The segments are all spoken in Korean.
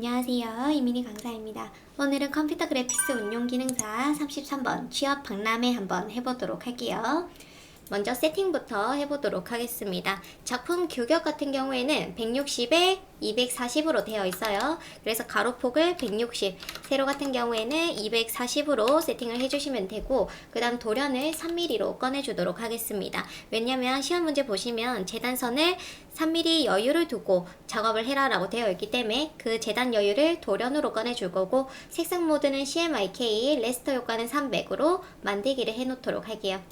안녕하세요. 이민희 강사입니다. 오늘은 컴퓨터 그래픽스 운용 기능사 33번 취업 박람회 한번 해보도록 할게요. 먼저 세팅부터 해보도록 하겠습니다. 작품 규격 같은 경우에는 160에 240으로 되어 있어요. 그래서 가로폭을 160, 세로 같은 경우에는 240으로 세팅을 해주시면 되고, 그 다음 도련을 3mm로 꺼내주도록 하겠습니다. 왜냐면 시험 문제 보시면 재단선을 3mm 여유를 두고 작업을 해라 라고 되어 있기 때문에 그 재단 여유를 도련으로 꺼내줄 거고, 색상 모드는 CMYK, 레스터 효과는 300으로 만들기를 해놓도록 할게요.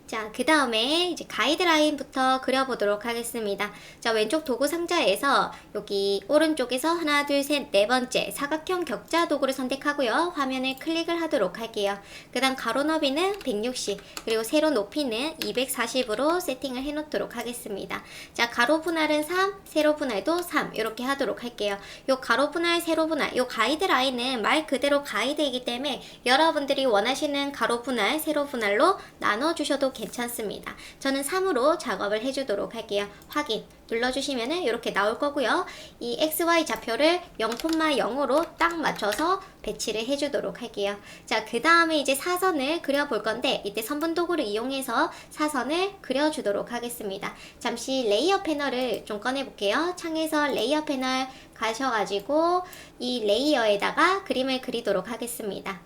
자, 그 다음에 이제 가이드라인부터 그려보도록 하겠습니다. 자, 왼쪽 도구 상자에서 여기 오른쪽에서 하나, 둘, 셋, 네 번째 사각형 격자 도구를 선택하고요. 화면을 클릭을 하도록 할게요. 그 다음 가로 너비는 160, 그리고 세로 높이는 240으로 세팅을 해놓도록 하겠습니다. 자, 가로 분할은 3, 세로 분할도 3 이렇게 하도록 할게요. 요 가로 분할, 세로 분할, 요 가이드라인은 말 그대로 가이드이기 때문에 여러분들이 원하시는 가로 분할, 세로 분할로 나눠주셔도 괜찮습니다. 저는 3으로 작업을 해주도록 할게요. 확인 눌러주시면은 이렇게 나올 거고요. 이 XY 좌표를 0,0으로 딱 맞춰서 배치를 해주도록 할게요. 자, 그 다음에 이제 사선을 그려볼 건데, 이때 선분 도구를 이용해서 사선을 그려주도록 하겠습니다. 잠시 레이어 패널을 좀 꺼내볼게요. 창에서 레이어 패널 가셔가지고 이 레이어에다가 그림을 그리도록 하겠습니다.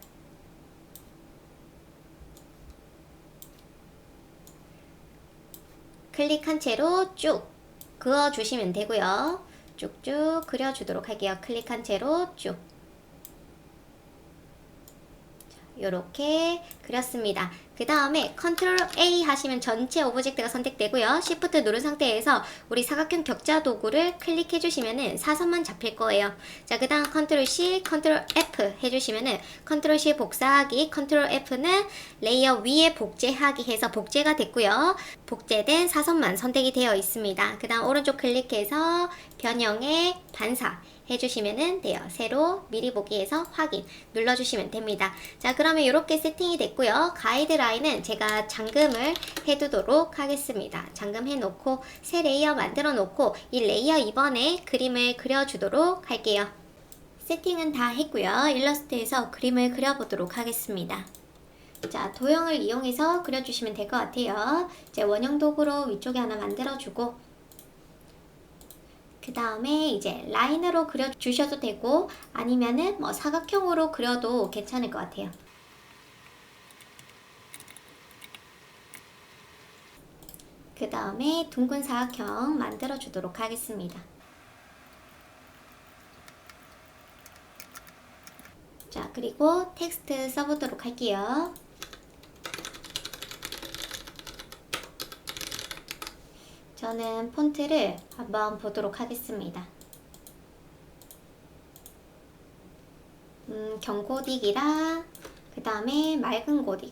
클릭한 채로 쭉 그어주시면 되고요. 쭉쭉 그려주도록 할게요. 클릭한 채로 쭉. 이렇게 그렸습니다. 그 다음에 컨트롤 A 하시면 전체 오브젝트가 선택되고요. Shift 누른 상태에서 우리 사각형 격자 도구를 클릭해 주시면은 사선만 잡힐 거예요. 자, 그 다음 컨트롤 C, 컨트롤 F 해주시면은 컨트롤 C 복사하기, 컨트롤 F는 레이어 위에 복제하기 해서 복제가 됐고요. 복제된 사선만 선택이 되어 있습니다. 그 다음 오른쪽 클릭해서 변형에 반사 해주시면 돼요. 세로 미리 보기에서 확인 눌러주시면 됩니다. 자, 그러면 이렇게 세팅이 됐고요. 가이드라인은 제가 잠금을 해두도록 하겠습니다. 잠금해 놓고 새 레이어 만들어 놓고 이 레이어 2번에 그림을 그려주도록 할게요. 세팅은 다 했고요. 일러스트에서 그림을 그려보도록 하겠습니다. 자, 도형을 이용해서 그려주시면 될 것 같아요. 이제 원형 도구로 위쪽에 하나 만들어주고, 그 다음에 이제 라인으로 그려주셔도 되고 아니면은 뭐 사각형으로 그려도 괜찮을 것 같아요. 그 다음에 둥근 사각형 만들어 주도록 하겠습니다. 자, 그리고 텍스트 써보도록 할게요. 저는 폰트를 한번 보도록 하겠습니다. 경고딕이랑 그 다음에 맑은 고딕.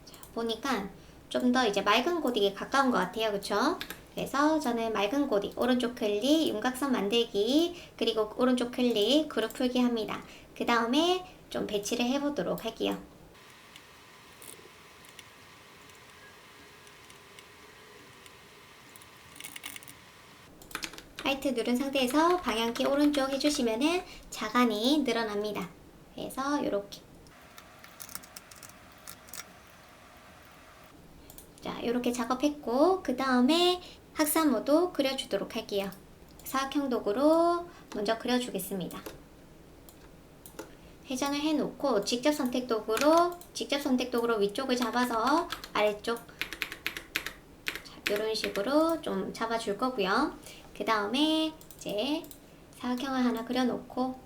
자, 보니까 좀 더 이제 맑은 고딕에 가까운 것 같아요. 그쵸? 그래서 저는 맑은 고딕, 오른쪽 클릭, 윤곽선 만들기, 그리고 오른쪽 클릭, 그룹 풀기 합니다. 그 다음에 좀 배치를 해보도록 할게요. Alt 누른 상태에서 방향키 오른쪽 해주시면은 자간이 늘어납니다. 그래서 요렇게. 자, 요렇게 작업했고, 그 다음에 학사모도 그려주도록 할게요. 사각형 도구로 먼저 그려주겠습니다. 회전을 해놓고 직접 선택 도구로 위쪽을 잡아서 아래쪽, 자, 요런 식으로 좀 잡아줄 거고요. 그 다음에 이제 사각형을 하나 그려놓고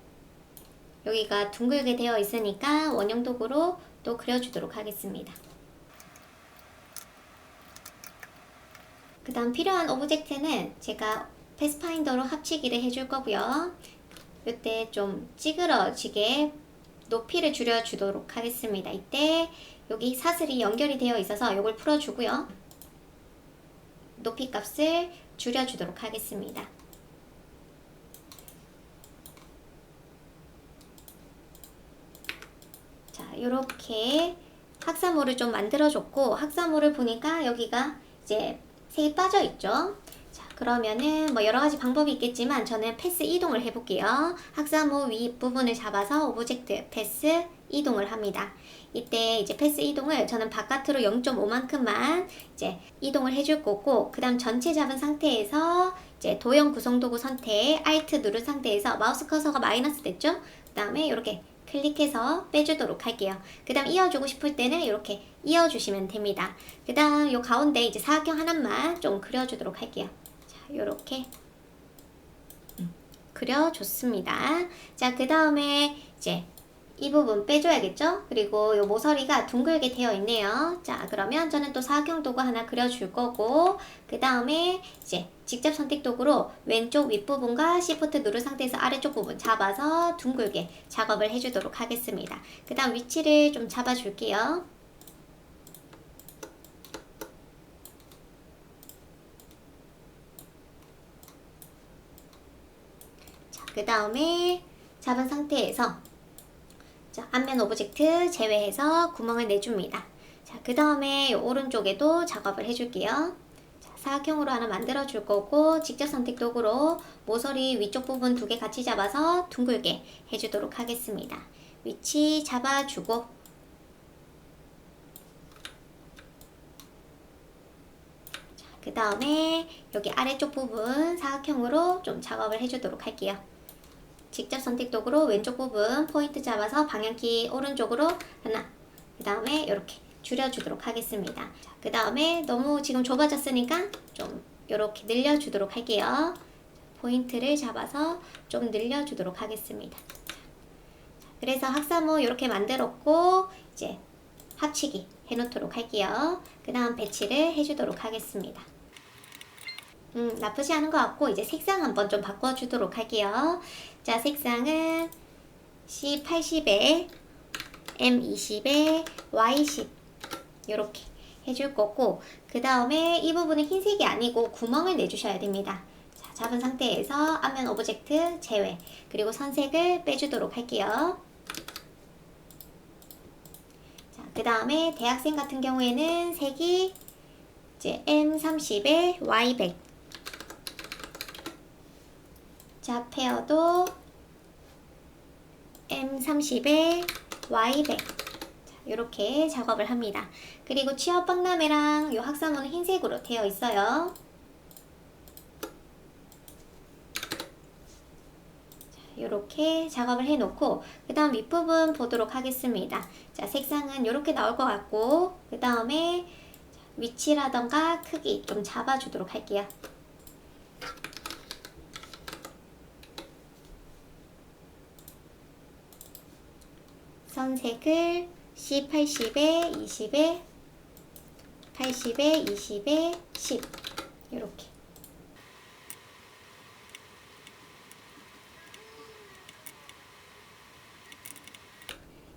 여기가 둥글게 되어 있으니까 원형 도구로 또 그려주도록 하겠습니다. 그 다음 필요한 오브젝트는 제가 패스파인더로 합치기를 해줄 거고요. 이때 좀 찌그러지게 높이를 줄여주도록 하겠습니다. 이때 여기 사슬이 연결이 되어 있어서 이걸 풀어주고요. 높이 값을 줄여주도록 하겠습니다. 자, 요렇게 학사모를 좀 만들어줬고, 학사모를 보니까 여기가 이제 색이 빠져 있죠. 자, 그러면은 뭐 여러 가지 방법이 있겠지만 저는 패스 이동을 해볼게요. 학사모 윗부분을 잡아서 오브젝트 패스 이동을 합니다. 이때 이제 패스 이동을 저는 바깥으로 0.5만큼만 이제 이동을 해줄 거고, 그 다음 전체 잡은 상태에서 이제 도형 구성 도구 선택 Alt 누른 상태에서 마우스 커서가 마이너스 됐죠? 그 다음에 이렇게 클릭해서 빼주도록 할게요. 그 다음 이어주고 싶을 때는 이렇게 이어주시면 됩니다. 그 다음 요 가운데 이제 사각형 하나만 좀 그려주도록 할게요. 자, 요렇게 그려줬습니다. 자, 그 다음에 이제 이 부분 빼줘야겠죠? 그리고 요 모서리가 둥글게 되어 있네요. 자, 그러면 저는 또 사각형 도구 하나 그려줄 거고, 그 다음에 이제 직접 선택 도구로 왼쪽 윗부분과 Shift 누른 상태에서 아래쪽 부분 잡아서 둥글게 작업을 해주도록 하겠습니다. 그 다음 위치를 좀 잡아줄게요. 자, 그 다음에 잡은 상태에서 자, 앞면 오브젝트 제외해서 구멍을 내줍니다. 자, 그 다음에 오른쪽에도 작업을 해줄게요. 자, 사각형으로 하나 만들어 줄 거고, 직접 선택 도구로 모서리 위쪽 부분 2개 같이 잡아서 둥글게 해주도록 하겠습니다. 위치 잡아주고, 그 다음에 여기 아래쪽 부분 사각형으로 좀 작업을 해주도록 할게요. 직접 선택 도구로 왼쪽 부분 포인트 잡아서 방향키 오른쪽으로 하나, 그 다음에 이렇게 줄여주도록 하겠습니다. 그 다음에 너무 지금 좁아졌으니까 좀 이렇게 늘려주도록 할게요. 포인트를 잡아서 좀 늘려주도록 하겠습니다. 그래서 학사모 이렇게 만들었고, 이제 합치기 해놓도록 할게요. 그 다음 배치를 해주도록 하겠습니다. 나쁘지 않은 것 같고, 이제 색상 한번 좀 바꿔주도록 할게요. 자, 색상은 C80에 M20에 Y10 이렇게 해줄 거고, 그 다음에 이 부분은 흰색이 아니고 구멍을 내주셔야 됩니다. 자, 잡은 상태에서 앞면 오브젝트 제외, 그리고 선색을 빼주도록 할게요. 자, 그 다음에 대학생 같은 경우에는 색이 이제 M30에 Y100. 자, 페어도 M30에 Y100. 이렇게 작업을 합니다. 그리고 취업 박람회랑 요 학사모는 흰색으로 되어 있어요. 이렇게 작업을 해놓고, 그 다음 윗부분 보도록 하겠습니다. 자, 색상은 이렇게 나올 것 같고, 그 다음에 위치라던가 크기 좀 잡아주도록 할게요. 선색을 C80에 20에 80에 20에 10 이렇게.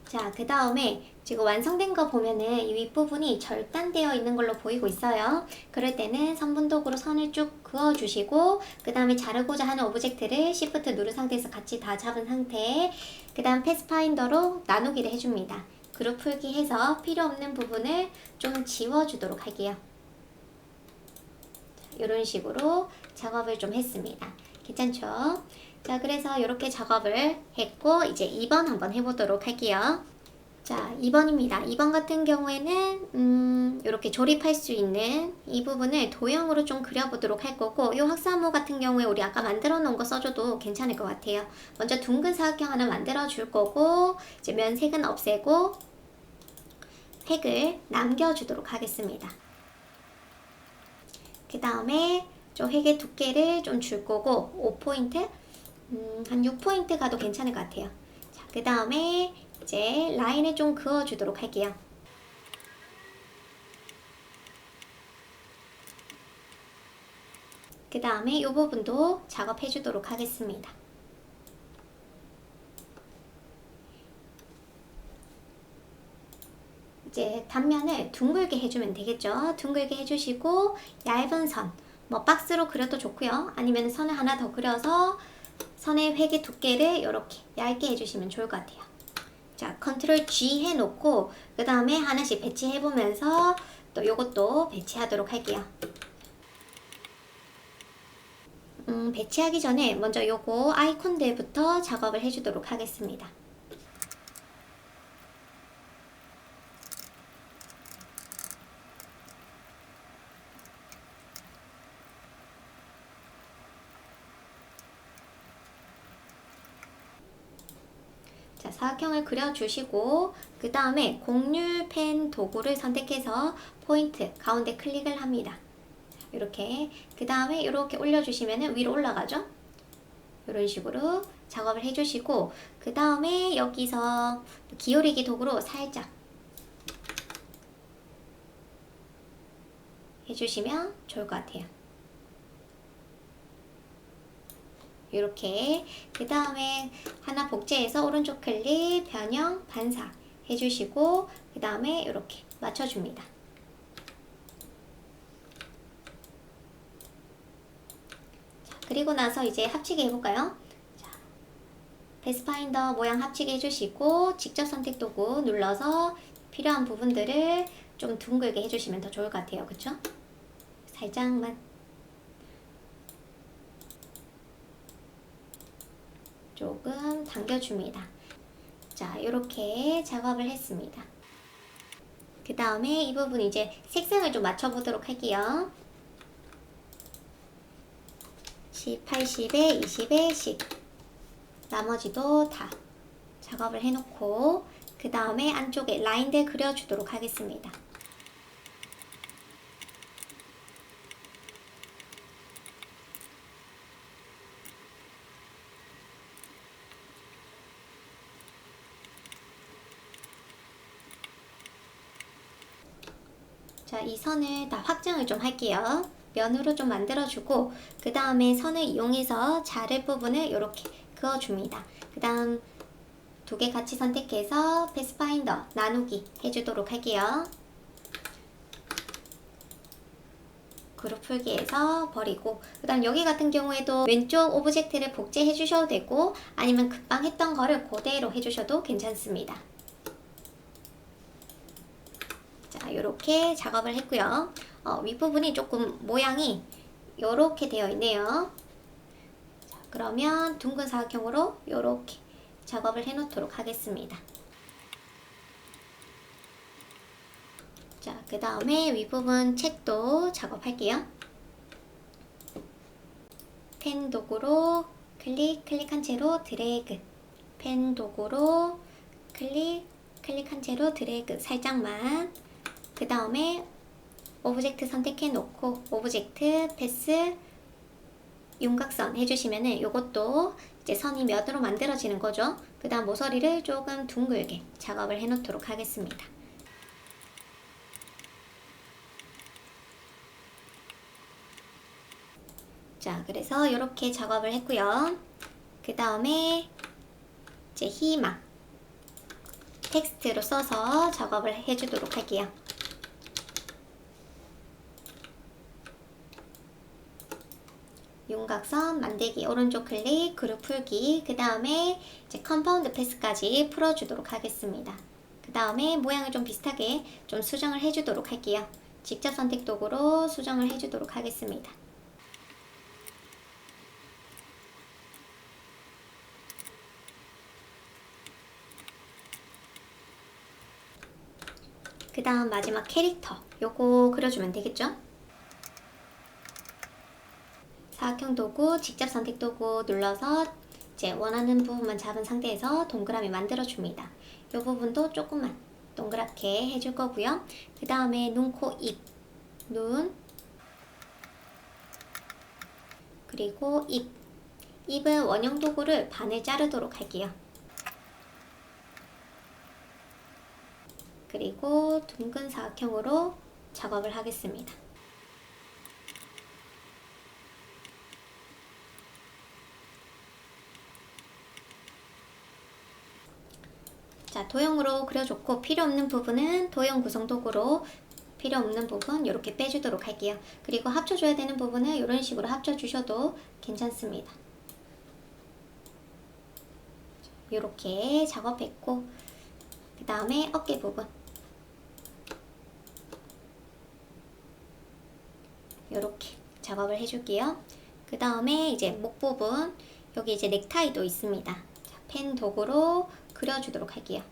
자, 그 다음에 지금 완성된 거 보면은 이 윗부분이 절단되어 있는 걸로 보이고 있어요. 그럴 때는 선분도구로 선을 쭉 그어주시고, 그 다음에 자르고자 하는 오브젝트를 Shift 누른 상태에서 같이 다 잡은 상태, 그 다음 패스파인더로 나누기를 해줍니다. 그룹 풀기 해서 필요 없는 부분을 좀 지워주도록 할게요. 이런 식으로 작업을 좀 했습니다. 괜찮죠? 자, 그래서 이렇게 작업을 했고, 이제 2번 한번 해보도록 할게요. 자, 2번입니다. 2번 같은 경우에는 이렇게 조립할 수 있는 이 부분을 도형으로 좀 그려보도록 할 거고, 이 학사모 같은 경우에 우리 아까 만들어 놓은 거 써줘도 괜찮을 것 같아요. 먼저 둥근 사각형 하나 만들어 줄 거고, 이제 면색은 없애고 획을 남겨주도록 하겠습니다. 그 다음에 저 획의 두께를 좀 줄 거고, 5포인트? 한 6포인트 가도 괜찮을 것 같아요. 자, 그 다음에 이제 라인을 좀 그어주도록 할게요. 그 다음에 이 부분도 작업해 주도록 하겠습니다. 이제 단면을 둥글게 해주면 되겠죠. 둥글게 해주시고, 얇은 선, 뭐 박스로 그려도 좋고요. 아니면 선을 하나 더 그려서 선의 획의 두께를 이렇게 얇게 해주시면 좋을 것 같아요. 자, 컨트롤 G 해놓고 그 다음에 하나씩 배치해보면서 또 요것도 배치하도록 할게요. 배치하기 전에 먼저 요거 아이콘들부터 작업을 해주도록 하겠습니다. 자, 사각형을 그려주시고 그 다음에 곡률 펜 도구를 선택해서 포인트 가운데 클릭을 합니다. 이렇게 그 다음에 이렇게 올려주시면 위로 올라가죠. 이런 식으로 작업을 해주시고 그 다음에 여기서 기울이기 도구로 살짝 해주시면 좋을 것 같아요. 이렇게 그 다음에 하나 복제해서 오른쪽 클릭 변형 반사 해주시고 그 다음에 이렇게 맞춰줍니다. 자, 그리고 나서 이제 합치기 해볼까요? 자, 패스파인더 모양 합치기 해주시고 직접 선택 도구 눌러서 필요한 부분들을 좀 둥글게 해주시면 더 좋을 것 같아요. 그쵸? 살짝만 조금 당겨줍니다. 자, 이렇게 작업을 했습니다. 그 다음에 이 부분 이제 색상을 좀 맞춰보도록 할게요. 10, 80에 20에 10 나머지도 다 작업을 해놓고 그 다음에 안쪽에 라인들 그려주도록 하겠습니다. 자, 이 선을 다 확장을 좀 할게요. 면으로 좀 만들어주고 그 다음에 선을 이용해서 자를 부분을 이렇게 그어줍니다. 그 다음 두 개 같이 선택해서 패스파인더 나누기 해주도록 할게요. 그룹 풀기에서 버리고 그 다음 여기 같은 경우에도 왼쪽 오브젝트를 복제해 주셔도 되고 아니면 금방 했던 거를 그대로 해주셔도 괜찮습니다. 자, 이렇게 작업을 했고요. 윗부분이 조금 모양이 이렇게 되어 있네요. 자, 그러면 둥근 사각형으로 이렇게 작업을 해 놓도록 하겠습니다. 자, 그 다음에 윗부분 책도 작업할게요. 펜 도구로 클릭한 채로 드래그, 펜 도구로 클릭한 채로 드래그 살짝만. 그 다음에 오브젝트 선택해 놓고 오브젝트 패스 윤곽선 해주시면은 이것도 이제 선이 면으로 만들어지는 거죠. 그 다음 모서리를 조금 둥글게 작업을 해 놓도록 하겠습니다. 자, 그래서 이렇게 작업을 했고요. 그 다음에 이제 희망 텍스트로 써서 작업을 해주도록 할게요. 윤곽선 만들기 오른쪽 클릭 그룹 풀기 그 다음에 이제 컴파운드 패스까지 풀어주도록 하겠습니다. 그 다음에 모양을 좀 비슷하게 좀 수정을 해주도록 할게요. 직접 선택 도구로 수정을 해주도록 하겠습니다. 그 다음 마지막 캐릭터 요거 그려주면 되겠죠? 사각형 도구 직접 선택 도구 눌러서 이제 원하는 부분만 잡은 상태에서 동그라미 만들어 줍니다. 이 부분도 조금만 동그랗게 해줄 거고요. 그 다음에 눈, 코, 입, 눈 그리고 입 입은 원형 도구를 반을 자르도록 할게요. 그리고 둥근 사각형으로 작업을 하겠습니다. 자, 도형으로 그려줬고 필요 없는 부분은 도형 구성 도구로 필요 없는 부분 이렇게 빼주도록 할게요. 그리고 합쳐줘야 되는 부분은 이런 식으로 합쳐주셔도 괜찮습니다. 이렇게 작업했고 그 다음에 어깨 부분 이렇게 작업을 해줄게요. 그 다음에 이제 목 부분, 여기 이제 넥타이도 있습니다. 자, 펜 도구로 그려주도록 할게요.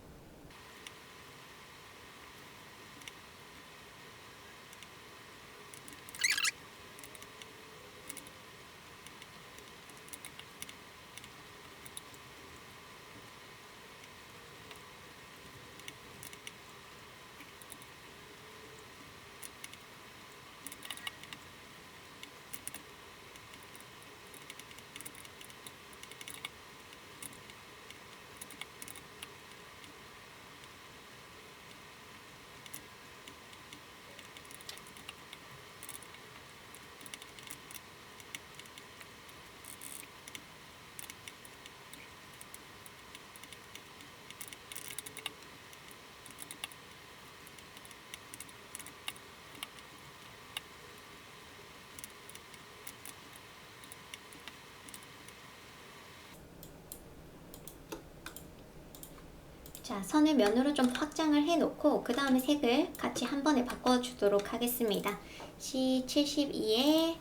자, 선을 면으로 좀 확장을 해놓고 그 다음에 색을 같이 한 번에 바꿔주도록 하겠습니다. C72에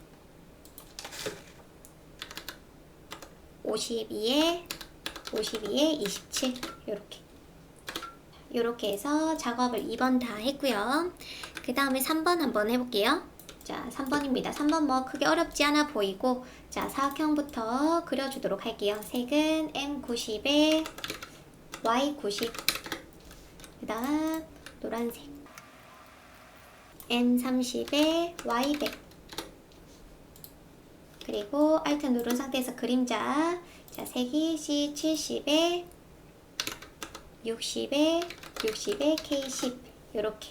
52에 27 이렇게 해서 작업을 2번 다 했고요. 그 다음에 3번 한번 해볼게요. 자, 3번입니다. 3번 뭐 크게 어렵지 않아 보이고, 자, 사각형부터 그려주도록 할게요. 색은 M90에 Y90, 그 다음 노란색 N30에 Y100, 그리고 Alt 누른 상태에서 그림자, 자, 색이 C70에 60에 K10 이렇게.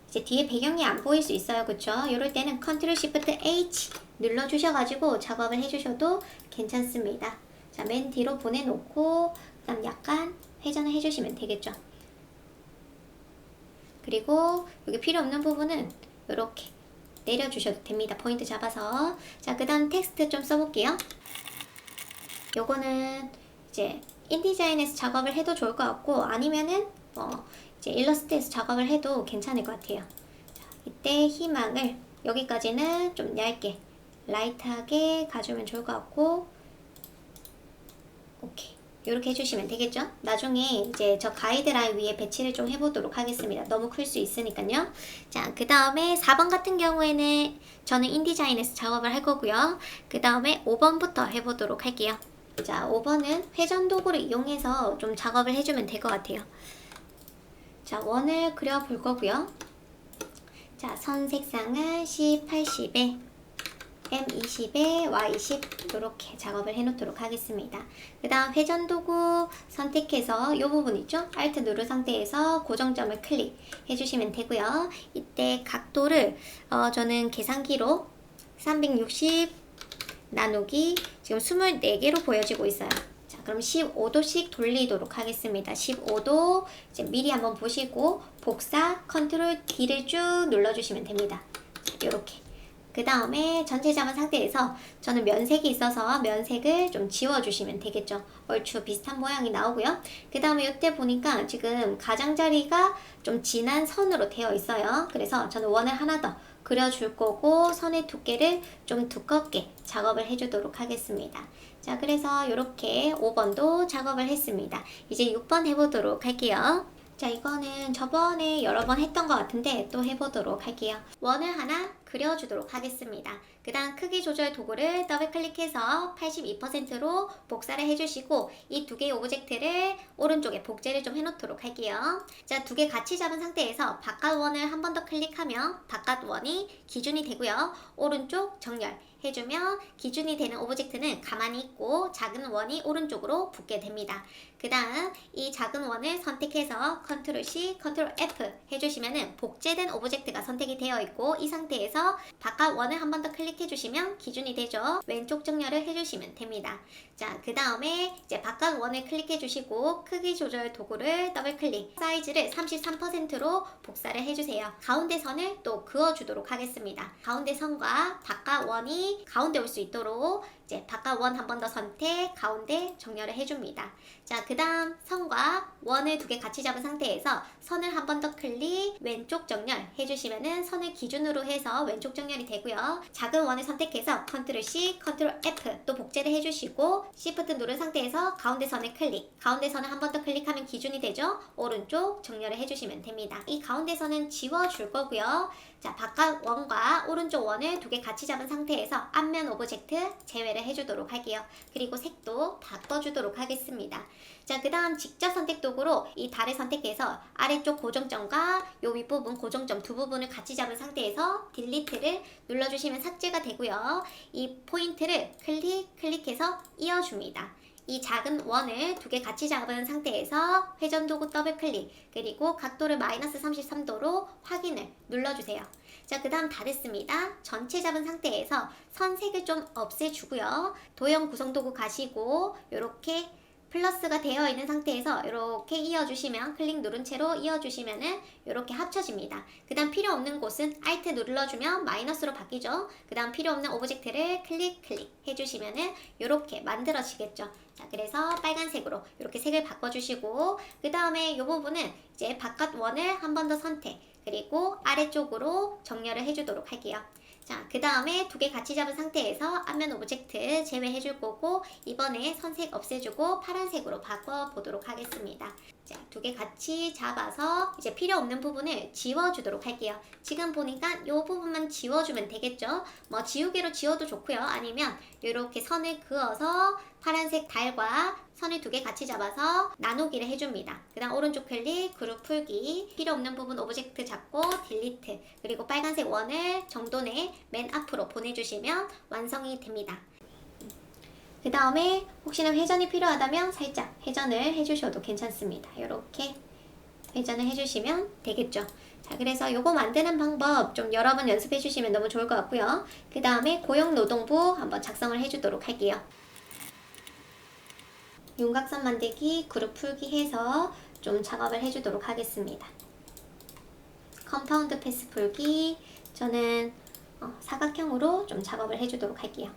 이제 뒤에 배경이 안 보일 수 있어요, 그쵸? 이럴 때는 Ctrl Shift H 눌러주셔가지고 작업을 해주셔도 괜찮습니다. 자, 맨 뒤로 보내놓고 그 다음 약간 회전을 해주시면 되겠죠. 그리고 여기 필요 없는 부분은 이렇게 내려주셔도 됩니다. 포인트 잡아서. 자, 그 다음 텍스트 좀 써볼게요. 요거는 이제 인디자인에서 작업을 해도 좋을 것 같고, 아니면은 이제 일러스트에서 작업을 해도 괜찮을 것 같아요. 자, 이때 희망을 여기까지는 좀 얇게 라이트하게 가주면 좋을 것 같고, 오케이. 이렇게 해주시면 되겠죠? 나중에 이제 저 가이드라인 위에 배치를 좀 해보도록 하겠습니다. 너무 클 수 있으니까요. 자, 그 다음에 4번 같은 경우에는 저는 인디자인에서 작업을 할 거고요. 그 다음에 5번부터 해보도록 할게요. 자, 5번은 회전 도구를 이용해서 좀 작업을 해주면 될 것 같아요. 자, 원을 그려볼 거고요. 자, 선 색상은 C80에 M20에 Y10 이렇게 작업을 해놓도록 하겠습니다. 그 다음 회전 도구 선택해서 이 부분 있죠? Alt 누른 상태에서 고정점을 클릭해 주시면 되고요. 이때 각도를 저는 계산기로 360 나누기 지금 24개로 보여지고 있어요. 자, 그럼 15도씩 돌리도록 하겠습니다. 15도 이제 미리 한번 보시고 복사 Ctrl D를 쭉 눌러주시면 됩니다. 이렇게. 그 다음에 전체 잡은 상태에서 저는 면색이 있어서 면색을 좀 지워주시면 되겠죠. 얼추 비슷한 모양이 나오고요. 그 다음에 이때 보니까 지금 가장자리가 좀 진한 선으로 되어 있어요. 그래서 저는 원을 하나 더 그려줄 거고 선의 두께를 좀 두껍게 작업을 해주도록 하겠습니다. 자, 그래서 이렇게 5번도 작업을 했습니다. 이제 6번 해보도록 할게요. 자, 이거는 저번에 여러 번 했던 것 같은데 또 해보도록 할게요. 원을 하나 그려주도록 하겠습니다. 그 다음 크기 조절 도구를 더블 클릭해서 82%로 복사를 해주시고 이 두 개의 오브젝트를 오른쪽에 복제를 좀 해놓도록 할게요. 자, 두 개 같이 잡은 상태에서 바깥 원을 한 번 더 클릭하면 바깥 원이 기준이 되고요. 오른쪽 정렬 해주면 기준이 되는 오브젝트는 가만히 있고 작은 원이 오른쪽으로 붙게 됩니다. 그 다음 이 작은 원을 선택해서 Ctrl C, Ctrl F 해주시면 복제된 오브젝트가 선택이 되어 있고 이 상태에서 바깥 원을 한 번 더 클릭해 주시면 기준이 되죠. 왼쪽 정렬을 해주시면 됩니다. 자, 그 다음에 이제 바깥 원을 클릭해 주시고 크기 조절 도구를 더블 클릭, 사이즈를 33%로 복사를 해주세요. 가운데 선을 또 그어주도록 하겠습니다. 가운데 선과 바깥 원이 가운데 올 수 있도록 이제 바깥 원 한 번 더 선택, 가운데 정렬을 해줍니다. 자, 그 다음 선과 원을 두 개 같이 잡은 상태에서 선을 한 번 더 클릭, 왼쪽 정렬 해주시면은 선을 기준으로 해서 왼쪽 정렬이 되고요. 작은 원을 선택해서 컨트롤 C, 컨트롤 F 또 복제를 해주시고 시프트 누른 상태에서 가운데 선을 클릭, 가운데 선을 한 번 더 클릭하면 기준이 되죠. 오른쪽 정렬을 해주시면 됩니다. 이 가운데 선은 지워줄 거고요. 자, 바깥 원과 오른쪽 원을 두 개 같이 잡은 상태에서 앞면 오브젝트 제외를 해주도록 할게요. 그리고 색도 바꿔주도록 하겠습니다. 자, 그 다음 직접 선택 도구로 이 달을 선택해서 아래쪽 고정점과 요 윗부분 고정점 두 부분을 같이 잡은 상태에서 딜리트를 눌러주시면 삭제가 되고요. 이 포인트를 클릭해서 이어줍니다. 이 작은 원을 두 개 같이 잡은 상태에서 회전 도구 더블 클릭, 그리고 각도를 마이너스 33도로 확인을 눌러주세요. 자, 그 다음 다 됐습니다. 전체 잡은 상태에서 선색을 좀 없애주고요. 도형 구성 도구 가시고 요렇게 플러스가 되어 있는 상태에서 이렇게 이어주시면, 클릭 누른 채로 이어주시면은 이렇게 합쳐집니다. 그 다음 필요 없는 곳은 Alt 눌러주면 마이너스로 바뀌죠. 그 다음 필요 없는 오브젝트를 클릭 해주시면은 이렇게 만들어지겠죠. 자, 그래서 빨간색으로 이렇게 색을 바꿔주시고, 그 다음에 이 부분은 이제 바깥 원을 한 번 더 선택, 그리고 아래쪽으로 정렬을 해주도록 할게요. 자, 그 다음에 두 개 같이 잡은 상태에서 앞면 오브젝트 제외해 줄 거고, 이번에 선색 없애주고 파란색으로 바꿔보도록 하겠습니다. 자, 두 개 같이 잡아서 이제 필요 없는 부분을 지워주도록 할게요. 지금 보니까 이 부분만 지워주면 되겠죠. 뭐 지우개로 지워도 좋고요. 아니면 이렇게 선을 그어서 파란색 달과 선을 두 개 같이 잡아서 나누기를 해줍니다. 그 다음 오른쪽 클릭, 그룹 풀기, 필요 없는 부분 오브젝트 잡고 딜리트, 그리고 빨간색 원을 정돈에 맨 앞으로 보내주시면 완성이 됩니다. 그 다음에 혹시나 회전이 필요하다면 살짝 회전을 해주셔도 괜찮습니다. 이렇게 회전을 해주시면 되겠죠. 자, 그래서 요거 만드는 방법 좀 여러 번 연습해 주시면 너무 좋을 것 같고요. 그 다음에 고용노동부 한번 작성을 해주도록 할게요. 윤곽선 만들기, 그룹 풀기 해서 좀 작업을 해주도록 하겠습니다. 컴파운드 패스 풀기, 저는 사각형으로 좀 작업을 해주도록 할게요.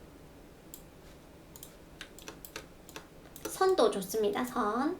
선도 좋습니다. 선.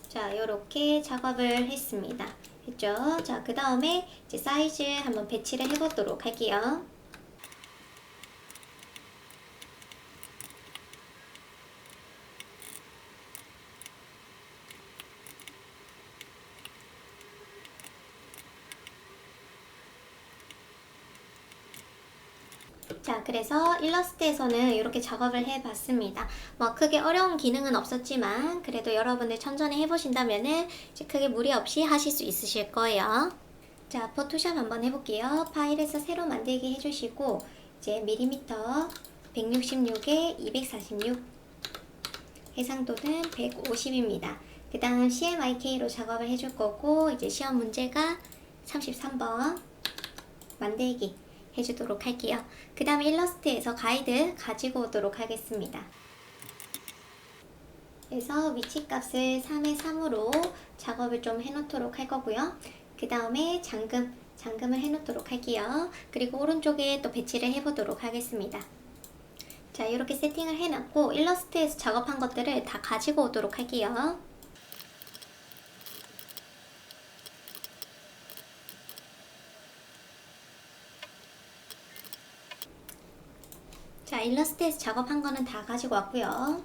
자, 요렇게 작업을 했습니다. 했죠? 자, 그 다음에 이제 사이즈 한번 배치를 해보도록 할게요. 자, 그래서 일러스트에서는 이렇게 작업을 해봤습니다. 뭐 크게 어려운 기능은 없었지만 그래도 여러분들 천천히 해보신다면은 이제 크게 무리 없이 하실 수 있으실 거예요. 자, 포토샵 한번 해볼게요. 파일에서 새로 만들기 해주시고, 이제 밀리미터 166에 246, 해상도는 150입니다. 그 다음 CMYK로 작업을 해줄 거고, 이제 시험 문제가 33번 만들기 해주도록 할게요. 그 다음에 일러스트에서 가이드 가지고 오도록 하겠습니다. 그래서 위치값을 3의 3으로 작업을 좀 해놓도록 할 거고요. 그 다음에 잠금을 해놓도록 할게요. 그리고 오른쪽에 또 배치를 해보도록 하겠습니다. 자, 이렇게 세팅을 해놨고 일러스트에서 작업한 것들을 다 가지고 오도록 할게요. 자, 일러스트에서 작업한 거는 다 가지고 왔고요.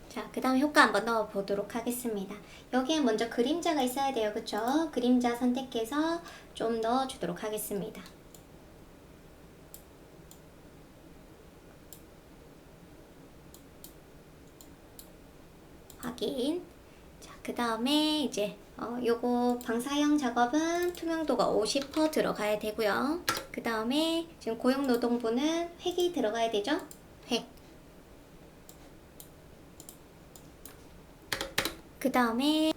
자, 그 다음 효과 한번 넣어 보도록 하겠습니다. 여기에 먼저 그림자가 있어야 돼요. 그쵸? 그림자 선택해서 좀 넣어 주도록 하겠습니다. 확인. 자, 그 다음에 이제 요거 방사형 작업은 투명도가 50% 들어가야 되고요. 그 다음에 지금 고용노동부는 획이 들어가야 되죠? 획. 그 다음에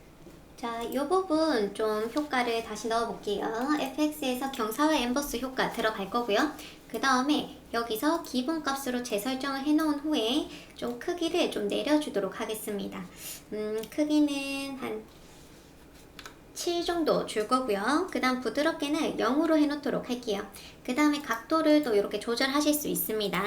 자, 이 부분 좀 효과를 다시 넣어볼게요. FX에서 경사와 엠버스 효과 들어갈 거고요. 그 다음에 여기서 기본값으로 재설정을 해놓은 후에 좀 크기를 좀 내려주도록 하겠습니다. 크기는 한 7 정도 줄 거고요. 그 다음 부드럽게는 0으로 해놓도록 할게요. 그 다음에 각도를 또 이렇게 조절하실 수 있습니다.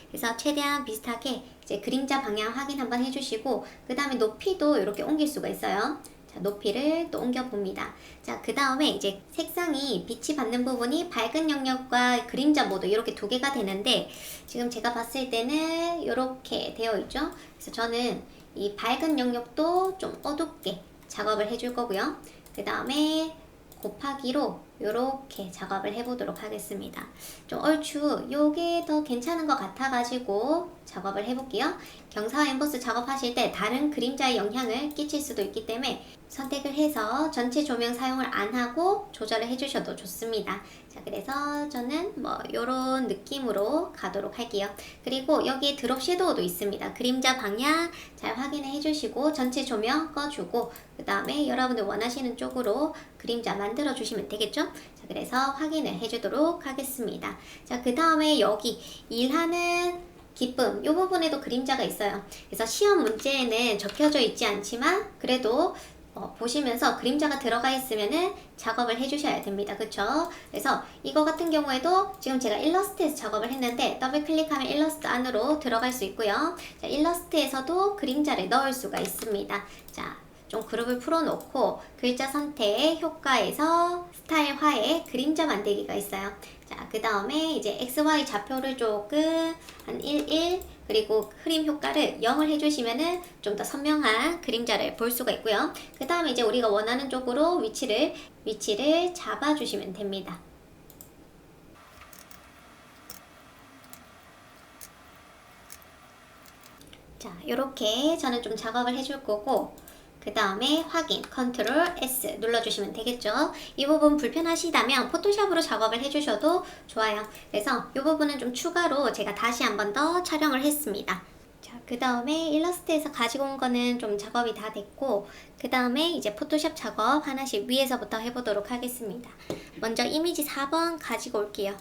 그래서 최대한 비슷하게 이제 그림자 방향 확인 한번 해주시고, 그 다음에 높이도 이렇게 옮길 수가 있어요. 자, 높이를 또 옮겨 봅니다. 자, 그 다음에 이제 색상이 빛이 받는 부분이 밝은 영역과 그림자 모드 이렇게 두 개가 되는데, 지금 제가 봤을 때는 이렇게 되어 있죠. 그래서 저는 이 밝은 영역도 좀 어둡게 작업을 해줄 거고요. 그 다음에 곱하기로 이렇게 작업을 해보도록 하겠습니다. 좀 얼추 요게 더 괜찮은 것 같아가지고 작업을 해볼게요. 경사와 엠보스 작업하실 때 다른 그림자의 영향을 끼칠 수도 있기 때문에 선택을 해서 전체 조명 사용을 안 하고 조절을 해주셔도 좋습니다. 자, 그래서 저는 뭐 요런 느낌으로 가도록 할게요. 그리고 여기에 드롭 섀도우도 있습니다. 그림자 방향 잘 확인을 해주시고 전체 조명 꺼주고, 그 다음에 여러분들 원하시는 쪽으로 그림자 만들어 주시면 되겠죠? 자, 그래서 확인을 해주도록 하겠습니다. 자, 그 다음에 여기 일하는 기쁨 이 부분에도 그림자가 있어요. 그래서 시험 문제에는 적혀져 있지 않지만 그래도 보시면서 그림자가 들어가 있으면은 작업을 해주셔야 됩니다. 그쵸? 그래서 이거 같은 경우에도 지금 제가 일러스트에서 작업을 했는데 더블 클릭하면 일러스트 안으로 들어갈 수 있고요. 자, 일러스트에서도 그림자를 넣을 수가 있습니다. 자, 좀 그룹을 풀어놓고 글자 선택 효과에서 스타일화에 그림자 만들기가 있어요. 자, 그 다음에 이제 XY 좌표를 조금 한 11 그리고 흐림 효과를 0을 해주시면은 좀 더 선명한 그림자를 볼 수가 있고요. 그 다음에 이제 우리가 원하는 쪽으로 위치를 잡아주시면 됩니다. 자, 요렇게 저는 좀 작업을 해줄 거고, 그 다음에 확인, 컨트롤 S 눌러주시면 되겠죠. 이 부분 불편하시다면 포토샵으로 작업을 해주셔도 좋아요. 그래서 이 부분은 좀 추가로 제가 다시 한 번 더 촬영을 했습니다. 자, 그 다음에 일러스트에서 가지고 온 거는 좀 작업이 다 됐고, 그 다음에 이제 포토샵 작업 하나씩 위에서부터 해보도록 하겠습니다. 먼저 이미지 4번 가지고 올게요.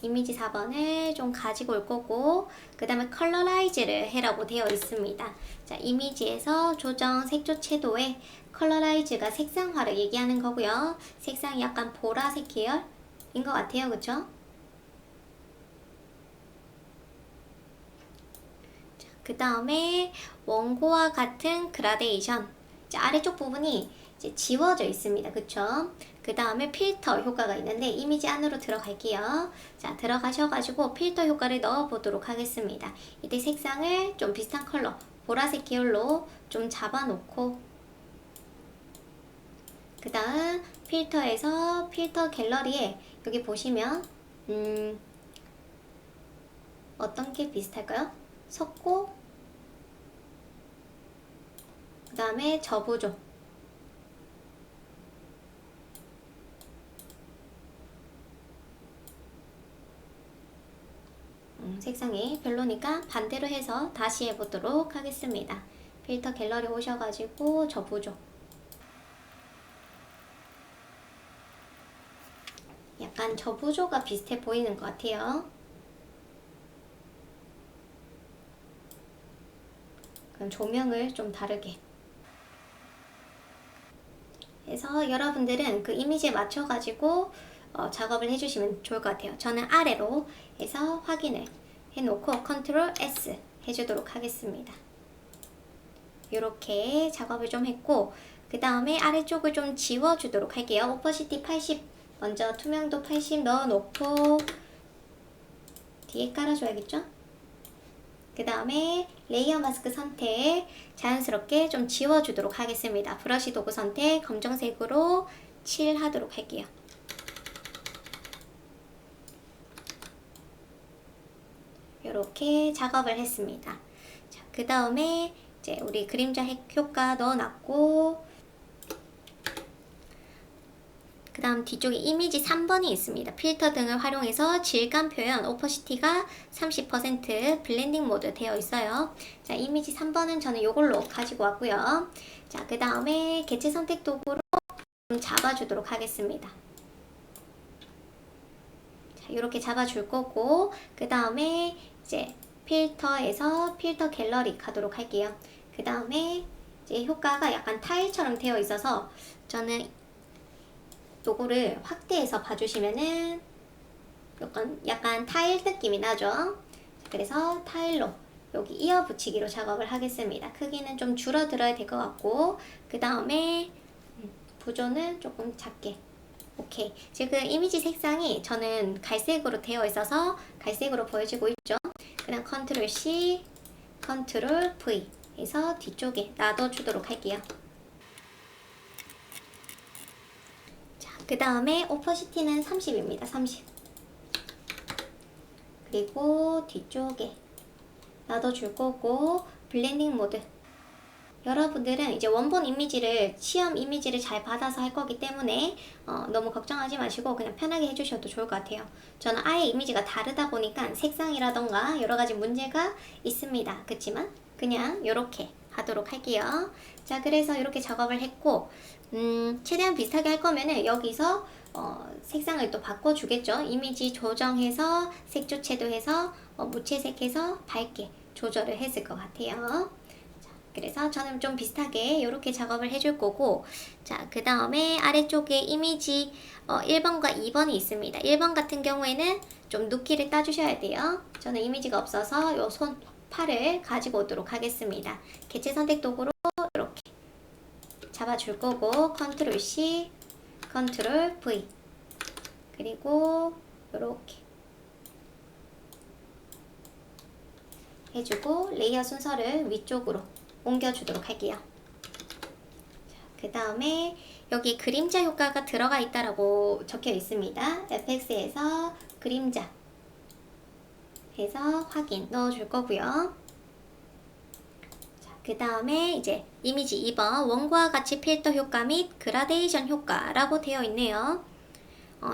이미지 4번을 좀 가지고 올 거고, 그 다음에 컬러라이즈를 해라고 되어 있습니다. 자, 이미지에서 조정 색조 채도에 컬러라이즈가 색상화를 얘기하는 거고요. 색상이 약간 보라색 계열인 것 같아요. 그쵸? 자, 그 다음에 원고와 같은 그라데이션. 자, 아래쪽 부분이 이제 지워져 있습니다. 그쵸? 그 다음에 필터 효과가 있는데 이미지 안으로 들어갈게요. 자, 들어가셔가지고 필터 효과를 넣어 보도록 하겠습니다. 이때 색상을 좀 비슷한 컬러 보라색 계열로 좀 잡아놓고, 그 다음 필터에서 필터 갤러리에 여기 보시면 어떤 게 비슷할까요? 섞고, 그 다음에 저부조, 색상이 별로니까 반대로 해서 다시 해보도록 하겠습니다. 필터 갤러리 오셔가지고 저부조, 약간 저부조가 비슷해 보이는 것 같아요. 그럼 조명을 좀 다르게 해서 여러분들은 그 이미지에 맞춰가지고 작업을 해주시면 좋을 것 같아요. 저는 아래로 해서 확인을 해놓고 컨트롤 S 해주도록 하겠습니다. 이렇게 작업을 좀 했고, 그 다음에 아래쪽을 좀 지워주도록 할게요. 오퍼시티 80 먼저 투명도 80 넣어놓고 뒤에 깔아줘야겠죠? 그 다음에 레이어 마스크 선택 자연스럽게 좀 지워주도록 하겠습니다. 브러쉬 도구 선택 검정색으로 칠하도록 할게요. 이렇게 작업을 했습니다. 자, 그 다음에 이제 우리 그림자 효과 넣어놨고, 그 다음 뒤쪽에 이미지 3번이 있습니다. 필터 등을 활용해서 질감 표현, 오퍼시티가 30%, 블렌딩 모드 되어 있어요. 자, 이미지 3번은 저는 이걸로 가지고 왔고요. 자, 그 다음에 개체 선택 도구로 좀 잡아주도록 하겠습니다. 자, 이렇게 잡아줄 거고, 그 다음에 이제 필터에서 필터 갤러리 가도록 할게요. 그 다음에 이제 효과가 약간 타일처럼 되어 있어서 저는 요거를 확대해서 봐주시면은 약간 타일 느낌이 나죠. 그래서 타일로 여기 이어 붙이기로 작업을 하겠습니다. 크기는 좀 줄어들어야 될 것 같고, 그 다음에 부조는 조금 작게. 오케이. 지금 이미지 색상이 저는 갈색으로 되어 있어서 갈색으로 보여지고 있죠. 그다음 컨트롤 C, 컨트롤 V 해서 뒤쪽에 놔둬주도록 할게요. 자, 그 다음에 오퍼시티는 30입니다. 30. 그리고 뒤쪽에 놔둬줄 거고, 블렌딩 모드. 여러분들은 이제 원본 이미지를, 시험 이미지를 잘 받아서 할 거기 때문에 너무 걱정하지 마시고 그냥 편하게 해주셔도 좋을 것 같아요. 저는 아예 이미지가 다르다 보니까 색상이라던가 여러 가지 문제가 있습니다. 그렇지만 그냥 이렇게 하도록 할게요. 자, 그래서 이렇게 작업을 했고, 최대한 비슷하게 할 거면은 여기서 색상을 또 바꿔주겠죠. 이미지 조정해서 색조채도 해서 무채색해서 밝게 조절을 했을 것 같아요. 그래서 저는 좀 비슷하게 이렇게 작업을 해줄 거고, 자, 그 다음에 아래쪽에 이미지 1번과 2번이 있습니다. 1번 같은 경우에는 좀 눕기를 따주셔야 돼요. 저는 이미지가 없어서 요 손, 팔을 가지고 오도록 하겠습니다. 개체 선택 도구로 이렇게 잡아줄 거고, 컨트롤 C, 컨트롤 V, 그리고 이렇게 해주고 레이어 순서를 위쪽으로 옮겨주도록 할게요. 그 다음에 여기 그림자 효과가 들어가 있다라고 적혀 있습니다. FX에서 그림자 해서 확인 넣어줄 거고요. 그 다음에 이제 이미지 2번 원과 같이 필터 효과 및 그라데이션 효과라고 되어 있네요.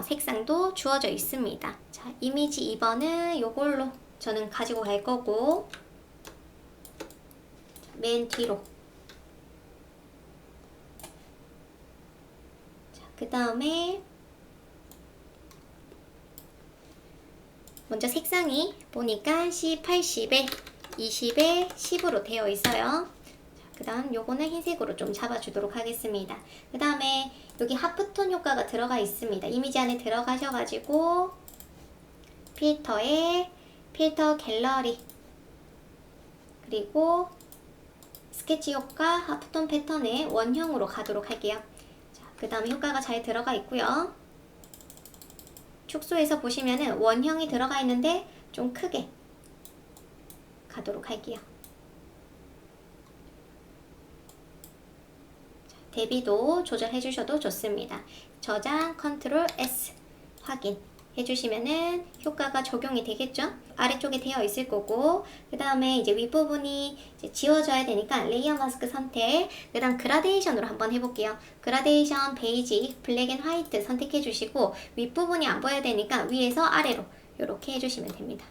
색상도 주어져 있습니다. 자, 이미지 2번은 요걸로 저는 가지고 갈 거고, 맨 뒤로. 자, 그 다음에 먼저 색상이 보니까 C80에 20에 10으로 되어 있어요. 그 다음 요거는 흰색으로 좀 잡아주도록 하겠습니다. 그 다음에 여기 하프톤 효과가 들어가 있습니다. 이미지 안에 들어가셔가지고 필터에 필터 갤러리, 그리고 스케치 효과 하프톤 패턴의 원형으로 가도록 할게요. 그 다음에 효과가 잘 들어가 있고요. 축소해서 보시면은 원형이 들어가 있는데 좀 크게 가도록 할게요. 대비도 조절해 주셔도 좋습니다. 저장 컨트롤 S 확인 해주시면은 효과가 적용이 되겠죠? 아래쪽에 되어 있을 거고, 그 다음에 이제 윗부분이 이제 지워져야 되니까 레이어 마스크 선택, 그 다음 그라데이션으로 한번 해볼게요. 그라데이션 베이직 블랙 앤 화이트 선택해 주시고, 윗부분이 안 보여야 되니까 위에서 아래로 이렇게 해주시면 됩니다.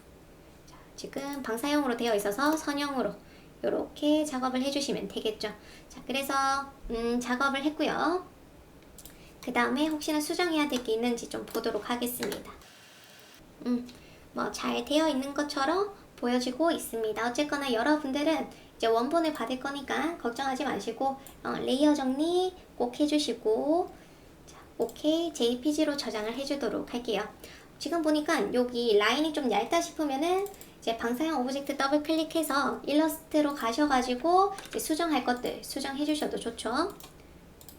자, 지금 방사형으로 되어 있어서 선형으로 이렇게 작업을 해주시면 되겠죠. 자, 그래서 작업을 했고요. 그 다음에 혹시나 수정해야 될 게 있는지 좀 보도록 하겠습니다. 뭐 잘 되어 있는 것처럼 보여지고 있습니다. 어쨌거나 여러분들은 이제 원본을 받을 거니까 걱정하지 마시고 레이어 정리 꼭 해주시고, 자, 오케이, JPG로 저장을 해주도록 할게요. 지금 보니까 여기 라인이 좀 얇다 싶으면은 이제 방사형 오브젝트 더블 클릭해서 일러스트로 가셔가지고 이제 수정할 것들 수정해 주셔도 좋죠.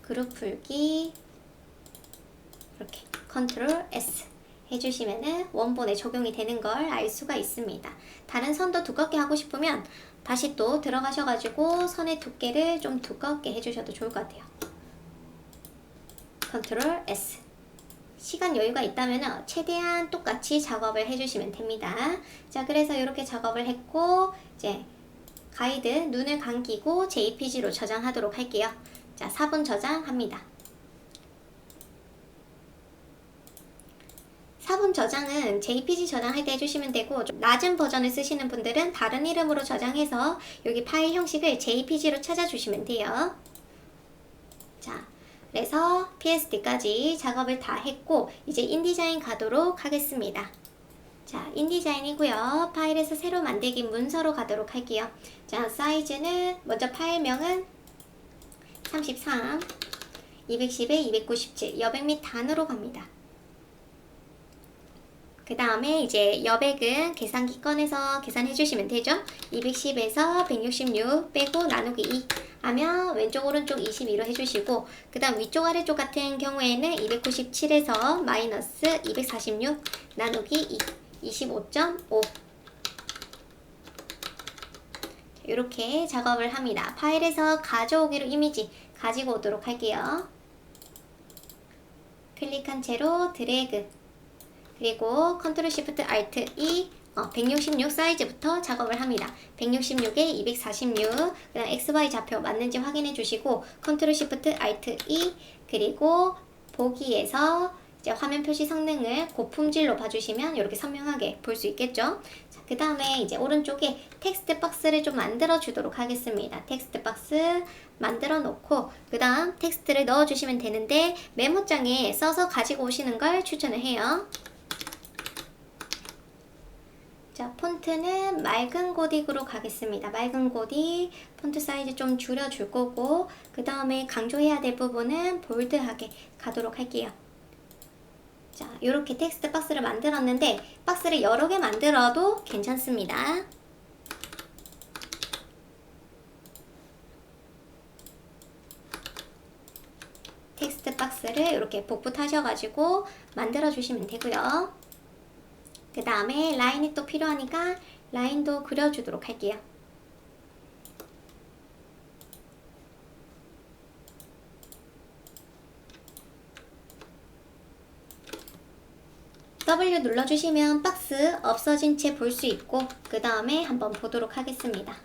그룹 풀기 이렇게 컨트롤 S 해주시면은 원본에 적용이 되는 걸 알 수가 있습니다. 다른 선도 두껍게 하고 싶으면 다시 또 들어가셔가지고 선의 두께를 좀 두껍게 해주셔도 좋을 것 같아요. 컨트롤 S. 시간 여유가 있다면 최대한 똑같이 작업을 해주시면 됩니다. 자, 그래서 이렇게 작업을 했고, 이제 가이드 눈을 감기고 JPG로 저장하도록 할게요. 자, 4분 저장합니다. 사본 저장은 JPG 저장할 때 해주시면 되고, 좀 낮은 버전을 쓰시는 분들은 다른 이름으로 저장해서 여기 파일 형식을 JPG로 찾아주시면 돼요. 자, 그래서 PSD까지 작업을 다 했고 이제 인디자인 가도록 하겠습니다. 자, 인디자인이고요. 파일에서 새로 만들기 문서로 가도록 할게요. 자, 사이즈는 먼저 파일명은 33, 210에 297, 여백 및 단으로 갑니다. 그 다음에 이제 여백은 계산기 꺼내서 계산해 주시면 되죠. 210에서 166 빼고 나누기 2 하면 왼쪽 오른쪽 22로 해주시고, 그 다음 위쪽 아래쪽 같은 경우에는 297에서 마이너스 246 나누기 2 25.5 이렇게 작업을 합니다. 파일에서 가져오기로 이미지 가지고 오도록 할게요. 클릭한 채로 드래그, 그리고 컨트롤 시프트 알트 E 166 사이즈부터 작업을 합니다. 166에 246, 그다음 XY 좌표 맞는지 확인해 주시고 컨트롤 시프트 알트 E, 그리고 보기에서 이제 화면 표시 성능을 고품질로 봐주시면 이렇게 선명하게 볼 수 있겠죠. 자, 그 다음에 이제 오른쪽에 텍스트 박스를 좀 만들어 주도록 하겠습니다. 텍스트 박스 만들어 놓고 그 다음 텍스트를 넣어 주시면 되는데 메모장에 써서 가지고 오시는 걸 추천을 해요. 자, 폰트는 맑은 고딕으로 가겠습니다. 맑은 고딕, 폰트 사이즈 좀 줄여줄 거고, 그 다음에 강조해야 될 부분은 볼드하게 가도록 할게요. 자, 이렇게 텍스트 박스를 만들었는데 박스를 여러 개 만들어도 괜찮습니다. 텍스트 박스를 이렇게 복붙 하셔가지고 만들어 주시면 되고요. 그 다음에 라인이 또 필요하니까 라인도 그려주도록 할게요. W 눌러주시면 박스 없어진 채 볼 수 있고, 그 다음에 한번 보도록 하겠습니다.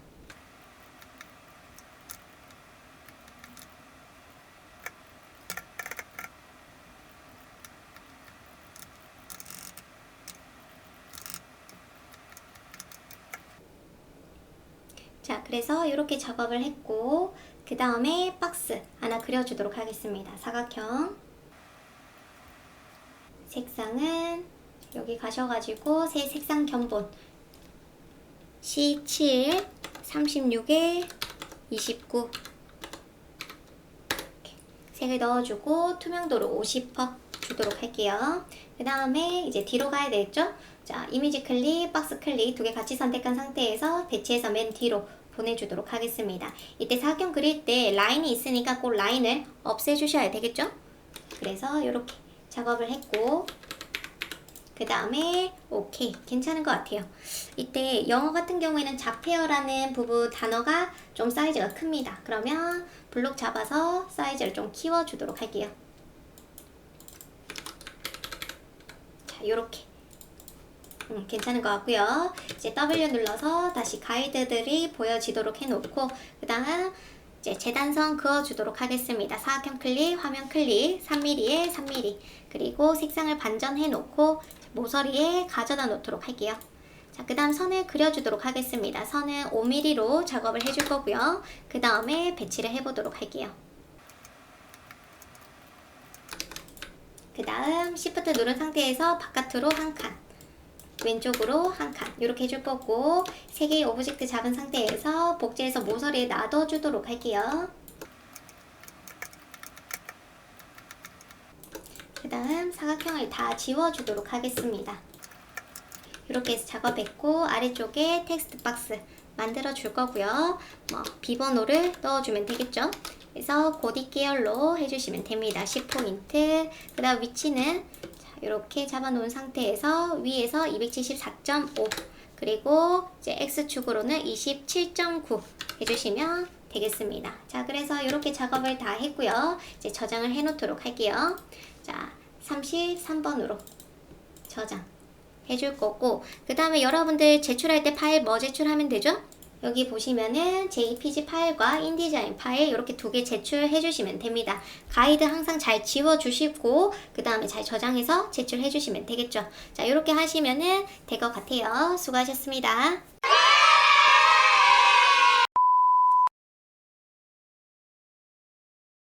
자, 그래서 이렇게 작업을 했고, 그 다음에 박스 하나 그려주도록 하겠습니다. 사각형. 색상은 여기 가셔가지고 새 색상 견본 C7, 36에 29 이렇게 색을 넣어주고 투명도로 50% 주도록 할게요. 그 다음에 이제 뒤로 가야 되겠죠? 자, 이미지 클릭, 박스 클릭 두 개 같이 선택한 상태에서 배치해서 맨 뒤로 보내주도록 하겠습니다. 이때 사각형 그릴 때 라인이 있으니까 꼭 라인을 없애주셔야 되겠죠? 그래서 이렇게 작업을 했고, 그 다음에 오케이, 괜찮은 것 같아요. 이때 영어 같은 경우에는 잡페어라는 부분 단어가 좀 사이즈가 큽니다. 그러면 블록 잡아서 사이즈를 좀 키워주도록 할게요. 자, 요렇게 괜찮은 것 같고요. 이제 W 눌러서 다시 가이드들이 보여지도록 해놓고, 그 다음 이제 재단선 그어주도록 하겠습니다. 사각형 클릭, 화면 클릭, 3mm에 3mm, 그리고 색상을 반전해 놓고 모서리에 가져다 놓도록 할게요. 자, 그 다음 선을 그려주도록 하겠습니다. 선은 5mm로 작업을 해줄 거고요. 그 다음에 배치를 해보도록 할게요. 그 다음 Shift 누른 상태에서 바깥으로 한 칸, 왼쪽으로 한 칸 이렇게 해줄 거고, 3개의 오브젝트 잡은 상태에서 복제해서 모서리에 놔둬주도록 할게요. 그 다음 사각형을 다 지워주도록 하겠습니다. 이렇게 해서 작업했고, 아래쪽에 텍스트 박스 만들어 줄 거고요. 비번호를 넣어주면 되겠죠. 그래서 고딕 계열로 해주시면 됩니다. 10포인트. 그 다음 위치는 이렇게 잡아놓은 상태에서 위에서 274.5, 그리고 이제 X축으로는 27.9 해주시면 되겠습니다. 자, 그래서 이렇게 작업을 다 했고요. 이제 저장을 해 놓도록 할게요. 자, 33번으로 저장 해줄 거고, 그 다음에 여러분들 제출할 때 파일 뭐 제출하면 되죠? 여기 보시면은 JPG 파일과 인디자인 파일 이렇게 두 개 제출해 주시면 됩니다. 가이드 항상 잘 지워 주시고 그 다음에 잘 저장해서 제출해 주시면 되겠죠. 자, 이렇게 하시면은 될 것 같아요. 수고하셨습니다.